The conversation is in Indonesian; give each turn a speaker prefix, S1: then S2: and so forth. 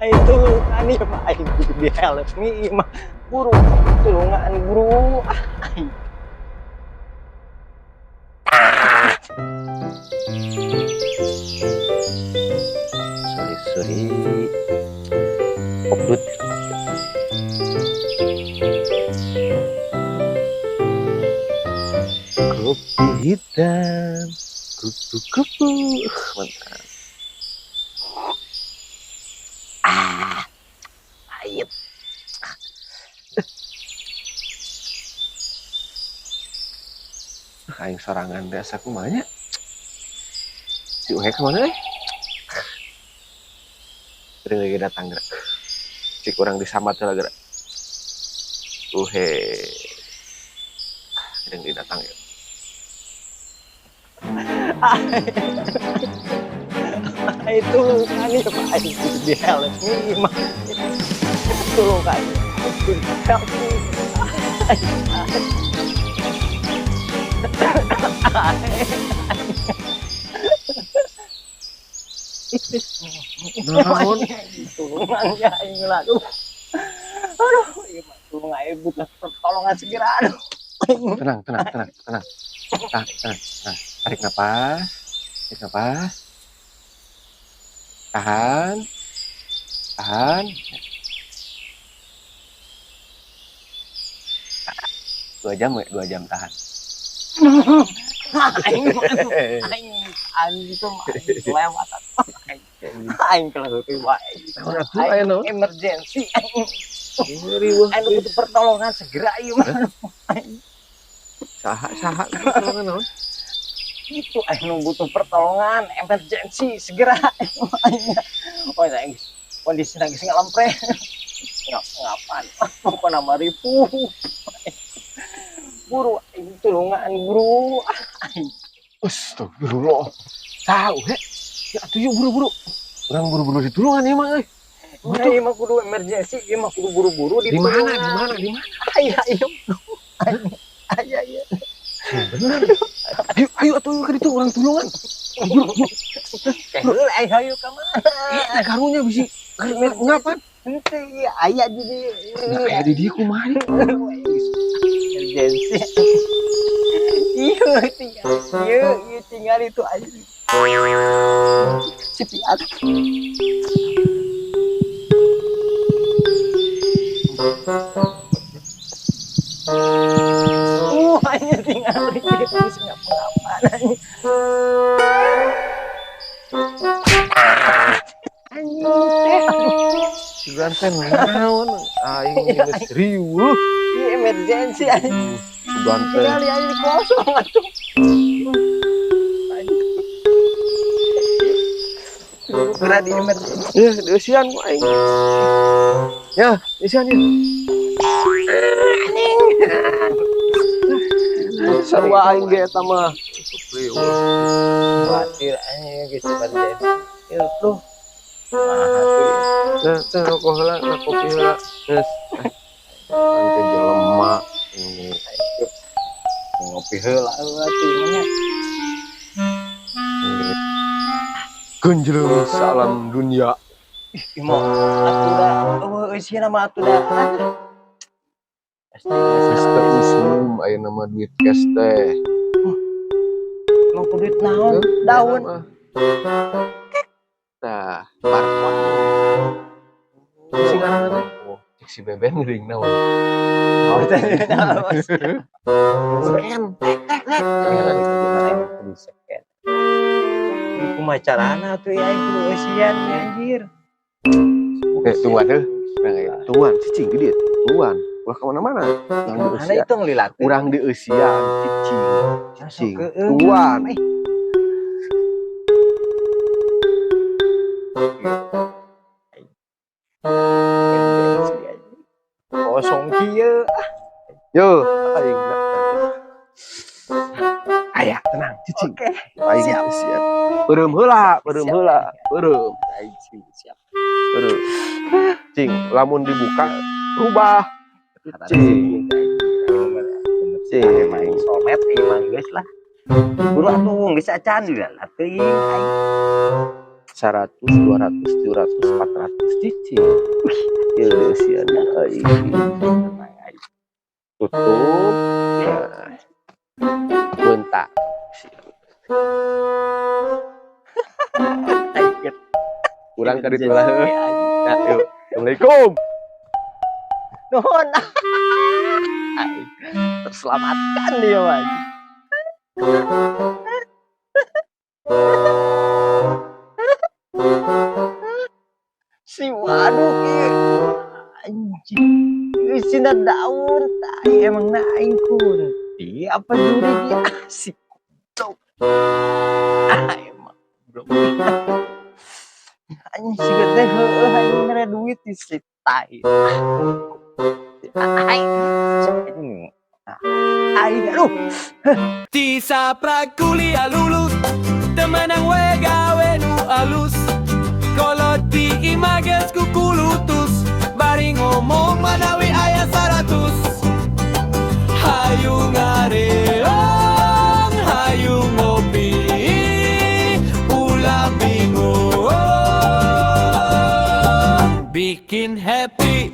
S1: Itu kan ya mah aing kudu di help nih mah buru tulungan buru. Sorry koplut kopi hitam kupu-kupu mantap. Pahit. Aing sorangan biasa kumanya. Si Uhe kemana nih? Udah lagi datang gerak. Si kurang disambat lah gerak. Uhe. Udah datang ya. Itu kan ya Pak Aing di help nih mah. Tulung kan. Naon tulungan ya aing lah aduh ieu mah tulung aing butuh pertolongan segera aduh. Tenang. Tarik napas. Tahan. 2 jam tahan. Aing itu lewat aing kalau itu aing emergency aing butuh pertolongan segera ieu mah. Saha pertolongan naon? Itu aing butuh pertolongan emergency segera aing. Oh aing kondisi lagi ngalempre. Ngapan? Apa nama ripuh? Buru tulungan buru. Astagfirullah. Tahu he. Ya atuh yuk buru-buru. Urang buru-buru ditulungan ieu mah euy. Ieu mah kudu emergency, ieu mah kudu buru-buru di mana? Ayo. Ayo atuh ke ditu urang tulungan. Ayo ka mana? Karunya bisi ngapan? Henteu aya di dieu. Aya di dieu kumaha? Emergency. Iya tinggal itu aja. Cepiat. Hanya tinggal itu bisa ngapa-ngapain. Si Ganten naon aing serius. Ini emergency anjing. Ganten. Kali aing kosong atuh. Gerak di emergency. Ya, dieusian ku aing. Ya, dieusian ya. Sarua aing ge eta mah. Khawatir aing geus emergency. Ya tuh. Nah, rokok heula, kopi heula. Geus. Nanti jelema ini ngopi heula atuh Genjleng salam dunia. Imo atuh da eueuh nama atuh da. Sistem usum aya nama duit cash teh. Mau duit naon? Daun. Tah, parpot. Sing ngaranna cek si Beben ngeuring naon. Oh, teh. Scan. Di scan. Kumaha carana tuh ya itu eusian anjir. Tungguan deh. Tungguan cicing gede. Tungguan. Ulah ka mana-mana. Yang di itu ngelilat. Urang di eusian cicing. Tungguan. Kosong kieu. Yo, aing aya tenang cicing. Oke. Aing siap. Beureum heula. Beureum. Aing siap. Beureum. Cing, lamun dibuka rubah. Cing. Main somet ieu mah geus lah. Buru atuh geus acan juga atuh aing. 100, 200, 700, 400 cicing. Wih, ya udah sian. Tutup. Nah, bentak. Pulang ke ditu lah. Nah, yuk. Assalamualaikum.
S2: Nuhun. Terselamatkan dia, Mas. Si waduh anjing isinya daun tai emang naing kunti apa juri dia asik cok emang bro anjing si gede anjing ngere duit di si tai aduh
S3: Tisa prakuliah lulus temenang we gawe nu alus kalau di images kuku lutus bari ngomong manawi ayat 100 hayu ngareong hayu ngopi ulah bingung bikin happy